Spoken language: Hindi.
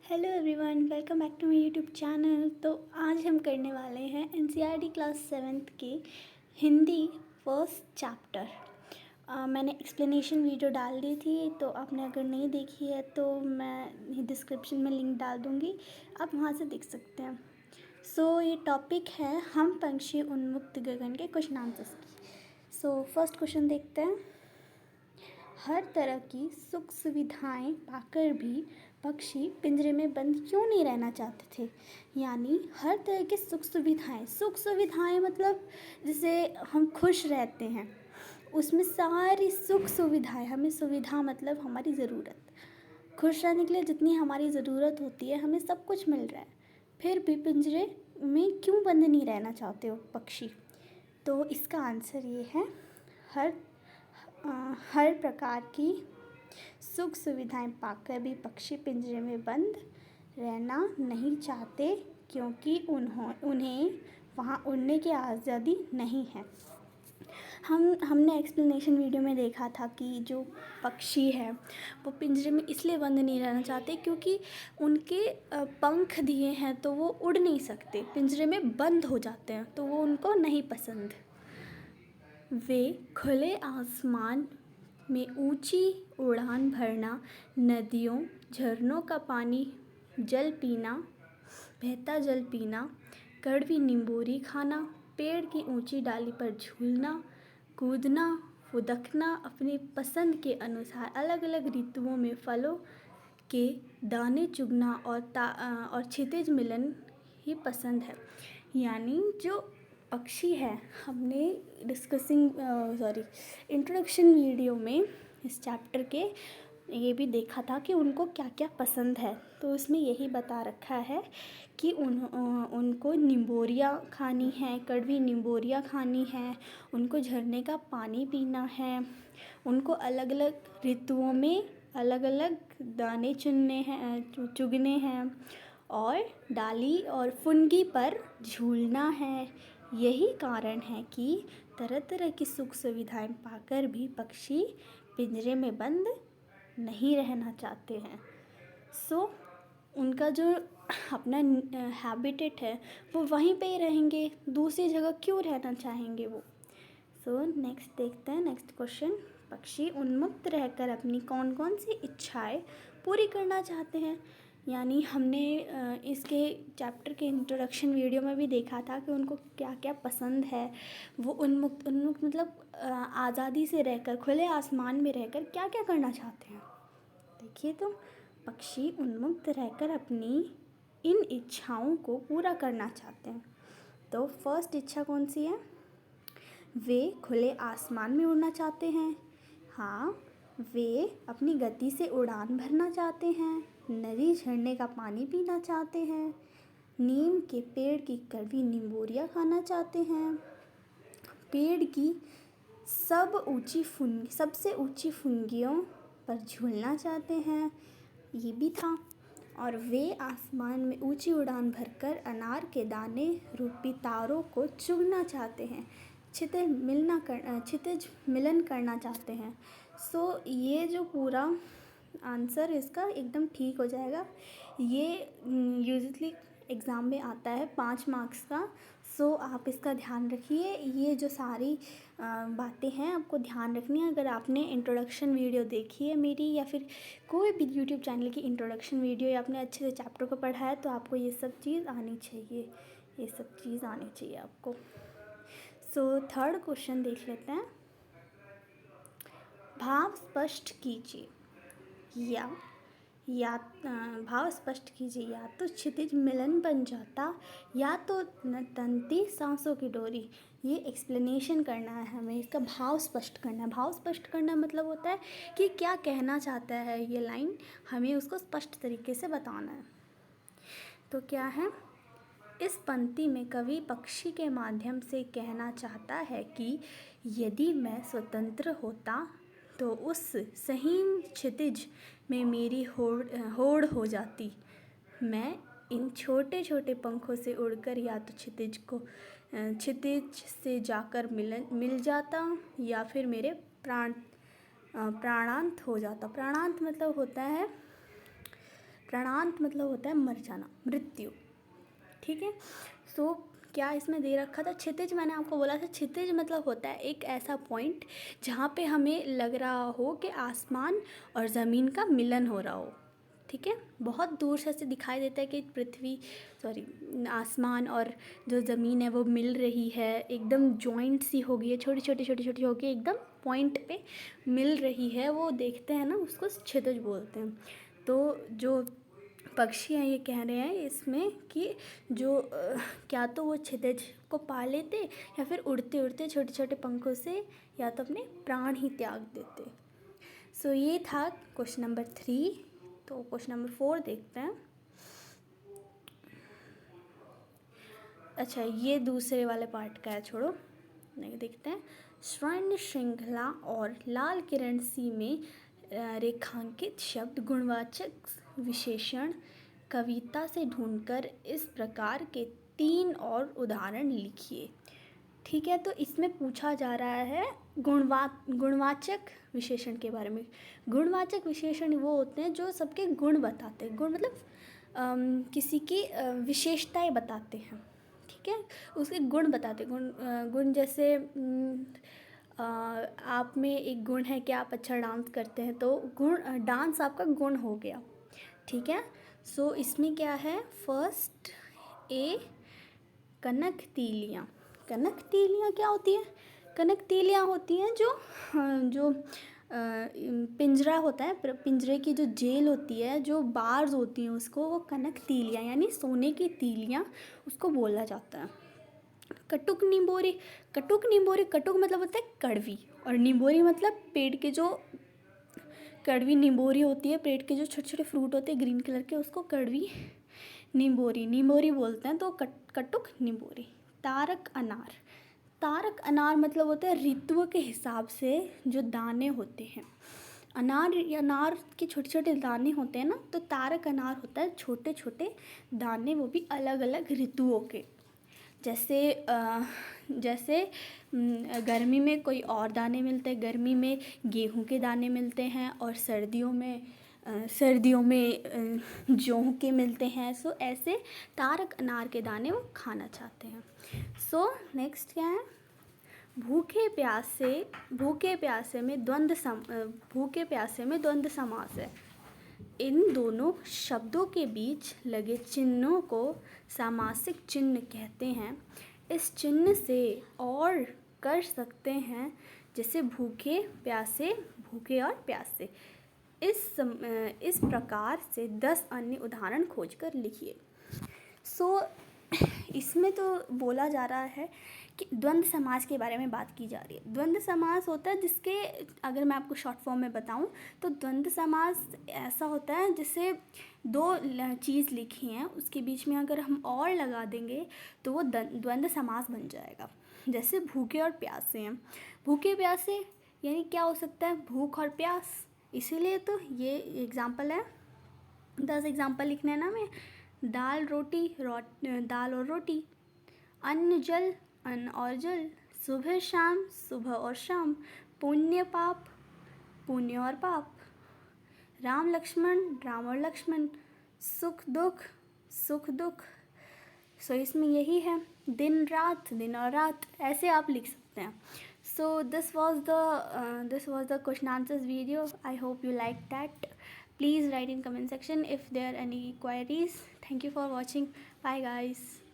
Hello everyone, welcome back to my YouTube channel. तो आज हम करने वाले हैं एनसीईआरटी क्लास 7th की हिंदी फर्स्ट चैप्टर। मैंने एक्सप्लेनेशन वीडियो डाल दी थी, तो आपने अगर नहीं देखी है तो मैं डिस्क्रिप्शन में लिंक डाल दूँगी, आप वहाँ से देख सकते हैं। ये टॉपिक है हम पंछी उन्मुक्त गगन के क्वेश्चन आंसर्स की। फर्स्ट क्वेश्चन देखते हैं। हर तरह की सुख सुविधाएं पाकर भी पक्षी पिंजरे में बंद क्यों नहीं रहना चाहते थे। यानी हर तरह की सुख सुविधाएं मतलब जैसे हम खुश रहते हैं, उसमें सारी सुख सुविधाएं, हमें सुविधा मतलब हमारी ज़रूरत, खुश रहने के लिए जितनी हमारी ज़रूरत होती है हमें सब कुछ मिल रहा है, फिर भी पिंजरे में क्यों बंद नहीं रहना चाहते हो पक्षी। तो इसका आंसर ये है, हर हर प्रकार की सुख सुविधाएं पाकर भी पक्षी पिंजरे में बंद रहना नहीं चाहते, क्योंकि उन्हें वहाँ उड़ने की आज़ादी नहीं है। हमने एक्सप्लेनेशन वीडियो में देखा था कि जो पक्षी है वो पिंजरे में इसलिए बंद नहीं रहना चाहते क्योंकि उनके पंख दिए हैं तो वो उड़ नहीं सकते, पिंजरे में बंद हो जाते हैं, तो वो उनको नहीं पसंद। वे खुले आसमान में ऊंची उड़ान भरना, नदियों झरनों का पानी बहता जल पीना, कड़वी नींबूरी खाना, पेड़ की ऊंची डाली पर झूलना, कूदना, फुदकना, अपनी पसंद के अनुसार अलग अलग ऋतुओं में फलों के दाने चुगना और क्षितिज मिलन ही पसंद है। यानी जो पक्षी है, हमने इंट्रोडक्शन वीडियो में इस चैप्टर के ये भी देखा था कि उनको क्या क्या पसंद है, तो उसमें यही बता रखा है कि उनको निम्बोरियाँ खानी है, कड़वी निम्बोरियाँ खानी है, उनको झरने का पानी पीना है, उनको अलग अलग ऋतुओं में अलग अलग दाने चुगने हैं और डाली और फुनगी पर झूलना है। यही कारण है कि तरह तरह की सुख सुविधाएं पाकर भी पक्षी पिंजरे में बंद नहीं रहना चाहते हैं। उनका जो अपना हैबिटेट है वो वहीं पे ही रहेंगे, दूसरी जगह क्यों रहना चाहेंगे वो। नेक्स्ट देखते हैं, नेक्स्ट क्वेश्चन। पक्षी उन्मुक्त रहकर अपनी कौन कौन सी इच्छाएं पूरी करना चाहते हैं। यानी हमने इसके चैप्टर के इंट्रोडक्शन वीडियो में भी देखा था कि उनको क्या क्या पसंद है। वो उन्मुक्त मतलब आज़ादी से रहकर, खुले आसमान में रहकर क्या क्या करना चाहते हैं। देखिए, तो पक्षी उन्मुक्त रहकर अपनी इन इच्छाओं को पूरा करना चाहते हैं। तो फर्स्ट इच्छा कौन सी है? वे खुले आसमान में उड़ना चाहते हैं। हाँ, वे अपनी गति से उड़ान भरना चाहते हैं, नदी झरने का पानी पीना चाहते हैं, नीम के पेड़ की कड़वी नींबूरियाँ खाना चाहते हैं, पेड़ की सबसे ऊंची फुनगियों पर झूलना चाहते हैं, ये भी था। और वे आसमान में ऊंची उड़ान भरकर अनार के दाने रूपी तारों को चुगना चाहते हैं, क्षितिज मिलन करना चाहते हैं। ये जो पूरा आंसर इसका एकदम ठीक हो जाएगा। ये यूजुअली एग्ज़ाम में आता है 5 मार्क्स का। आप इसका ध्यान रखिए। ये जो सारी बातें हैं आपको ध्यान रखनी है। अगर आपने इंट्रोडक्शन वीडियो देखी है मेरी, या फिर कोई भी यूट्यूब चैनल की इंट्रोडक्शन वीडियो, या आपने अच्छे से चैप्टर को पढ़ा है, तो आपको ये सब चीज़ आनी चाहिए आपको। थर्ड क्वेश्चन देख लेते हैं। भाव स्पष्ट कीजिए भाव स्पष्ट कीजिए, या तो क्षितिज मिलन बन जाता, या तो तंती सांसों की डोरी। ये एक्सप्लेनेशन करना है हमें, इसका भाव स्पष्ट करना है। भाव स्पष्ट करना मतलब होता है कि क्या कहना चाहता है ये लाइन, हमें उसको स्पष्ट तरीके से बताना है। तो क्या है? इस पंक्ति में कवि पक्षी के माध्यम से कहना चाहता है कि यदि मैं स्वतंत्र होता तो उस सहीन क्षितिज में मेरी होड़ हो जाती। मैं इन छोटे छोटे पंखों से उड़कर या तो क्षितिज से जाकर मिल जाता, या फिर मेरे प्राणांत हो जाता। प्राणांत मतलब होता है प्रणांत मतलब होता है मर जाना, मृत्यु। ठीक है। सो क्या इसमें दे रखा था, क्षितिज, मैंने आपको बोला था क्षितिज मतलब होता है एक ऐसा पॉइंट जहाँ पे हमें लग रहा हो कि आसमान और ज़मीन का मिलन हो रहा हो। ठीक है, बहुत दूर से ऐसे दिखाई देता है कि पृथ्वी, सॉरी, आसमान और जो ज़मीन है वो मिल रही है, एकदम जॉइंट सी हो गई है, छोटी छोटी छोटी छोटी हो के एकदम पॉइंट पे मिल रही है, वो देखते हैं ना, उसको क्षितिज बोलते हैं। तो जो पक्षी हैं ये कह रहे हैं इसमें कि जो क्या तो वो क्षितिज को पा लेते या फिर उड़ते उड़ते छोटे छोटे पंखों से या तो अपने प्राण ही त्याग देते। सो ये था क्वेश्चन नंबर 3। तो क्वेश्चन नंबर 4 देखते हैं। अच्छा, ये दूसरे वाले पार्ट का है, छोड़ो, नहीं देखते हैं। स्वर्ण श्रृंखला और लाल किरण सी में रेखांकित शब्द गुणवाचक विशेषण कविता से ढूंढकर इस प्रकार के 3 और उदाहरण लिखिए। ठीक है, तो इसमें पूछा जा रहा है गुणवाचक विशेषण के बारे में। गुणवाचक विशेषण वो होते हैं जो सबके गुण बताते हैं। गुण मतलब किसी की विशेषताएं बताते हैं। ठीक है, उसके गुण बताते हैं। गुण जैसे आप में एक गुण है कि आप अच्छा डांस करते हैं, तो गुण, डांस आपका गुण हो गया। ठीक है। सो इसमें क्या है, फर्स्ट ए, कनक तीलियाँ। कनक तीलियाँ क्या होती है? कनक तीलियाँ होती हैं जो पिंजरा होता है, पिंजरे की जो जेल होती है, जो बार्स होती हैं, उसको वो कनक तीलियाँ यानी सोने की तीलियाँ उसको बोला जाता है। कटुक निंबोरी, कटुक निंबोरी, कटुक मतलब होता है कड़वी, और निंबोरी मतलब पेड़ के जो कड़वी निंबोरी होती है, पेड़ के जो छोटे छोटे फ्रूट होते हैं ग्रीन कलर के, उसको कड़वी निंबोरी बोलते हैं। तो कटुक निंबोरी। तारक अनार, तारक अनार मतलब होता है ऋतुओं के हिसाब से जो दाने होते हैं। अनार के छोटे छोटे दाने होते हैं ना, तो तारक अनार होता है छोटे छोटे दाने, वो भी अलग अलग ऋतुओं के। जैसे गर्मी में कोई और दाने मिलते हैं, गर्मी में गेहूं के दाने मिलते हैं, और सर्दियों में जौ के मिलते हैं। सो ऐसे तारक अनार के दाने वो खाना चाहते हैं। सो नेक्स्ट क्या है, भूखे प्यासे में द्वंद्व समास है। इन दोनों शब्दों के बीच लगे चिन्हों को सामासिक चिन्ह कहते हैं। इस चिन्ह से और कर सकते हैं, जैसे भूखे और प्यासे। इस प्रकार से 10 अन्य उदाहरण खोजकर लिखिए। सो इसमें तो बोला जा रहा है कि द्वंद्व समास के बारे में बात की जा रही है। द्वंद्व समास होता है जिसके, अगर मैं आपको शॉर्ट फॉर्म में बताऊं तो द्वंद्व समास ऐसा होता है जिससे 2 चीज़ लिखी हैं, उसके बीच में अगर हम और लगा देंगे तो वो द्वंद्व समास बन जाएगा। जैसे भूखे और प्यासे हैं, भूखे प्यासे यानी क्या हो सकता है, भूख और प्यास। इसीलिए तो ये एग्जाम्पल है, 10 एग्जाम्पल लिखने हैं ना हमें। दाल और रोटी, अन्न जल, अन्न और जल, सुबह और शाम, पुण्य और पाप, राम और लक्ष्मण, सुख दुख। सो इसमें यही है, दिन और रात, ऐसे आप लिख सकते हैं। So this was the question answers video. I hope you liked that. Please write in comment section if there are any queries. Thank you for watching. Bye guys.